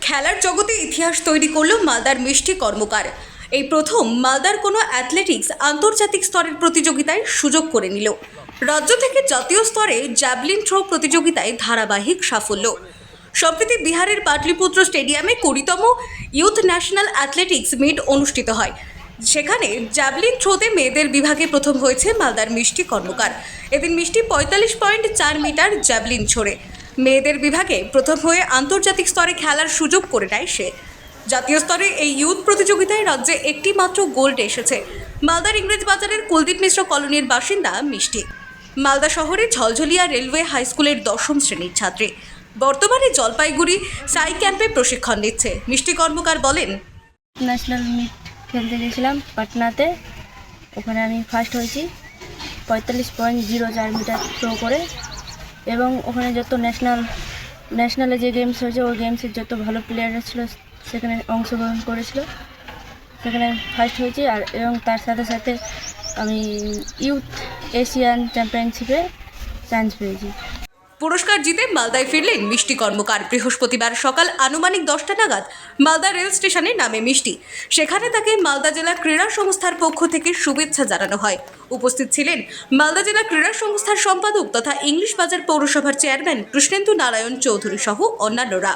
খেলার জগতে ইতিহাস তৈরি করল মালদার মিষ্টি কর্মকার। এই প্রথম মালদার কোনো অ্যাথলেটিক্স আন্তর্জাতিক স্তরের প্রতিযোগিতায় সুযোগ করে নিল। রাজ্য থেকে জাতীয় স্তরে জ্যাভলিন থ্রো প্রতিযোগিতায় ধারাবাহিক সাফল্য। সম্প্রতি বিহারের পাটলিপুত্র স্টেডিয়ামে 20তম ইউথ ন্যাশনাল অ্যাথলেটিক্স মিট অনুষ্ঠিত হয়। সেখানে জ্যাভলিন থ্রোতে মেয়েদের বিভাগে প্রথম হয়েছে মালদার মিষ্টি কর্মকার। এদিন মিষ্টি 45.4 মিটার জ্যাভলিন ছোড়ে মেয়েদের বিভাগে প্রথম হয়ে আন্তর্জাতিক স্তরে খেলার সুযোগ করে নেয় সে। জাতীয় স্তরে এই ইউথ প্রতিযোগিতায় রাজ্যে একটি মাত্র গোল্ড এসেছে। মালদার ইংরেজ বাজারের কুলদীপ মিশ্র কলোনির বাসিন্দা মিষ্টি মালদা শহরে ঝলঝলিয়া রেলওয়ে হাই স্কুলের 10ম শ্রেণীর ছাত্রী। বর্তমানে জলপাইগুড়ি সাই ক্যাম্পে প্রশিক্ষণ নিচ্ছে। মিষ্টি কর্মকার বলেন, ন্যাশনাল মিট খেলতে গেছিলাম পাটনাতে। ওখানে আমি ফার্স্ট হয়েছি 45.04 মিটার থ্রো করে, এবং ওখানে যত ন্যাশনালে যে গেমস হয়েছে ওই গেমসের যত ভালো প্লেয়াররা ছিল সেখানে অংশগ্রহণ করেছিল, সেখানে ফার্স্ট হয়েছি। এবং তার সাথে সাথে আমি ইউথ এশিয়ান চ্যাম্পিয়নশিপে চান্স পেয়েছি। পুরস্কার জিতে মালদায় ফিরলেন মিষ্টি কর্মকার। বৃহস্পতিবার সকাল আনুমানিক 10টা নাগাদ মালদা রেল স্টেশনে নামে মিষ্টি। সেখানে তাকে মালদা জেলা ক্রীড়া সংস্থার পক্ষ থেকে শুভেচ্ছা জানানো হয়। উপস্থিত ছিলেন মালদা জেলা ক্রীড়া সংস্থার সম্পাদক তথা ইংলিশ বাজার পৌরসভার চেয়ারম্যান কৃষ্ণেন্দু নারায়ণ চৌধুরী সহ অন্যান্যরা।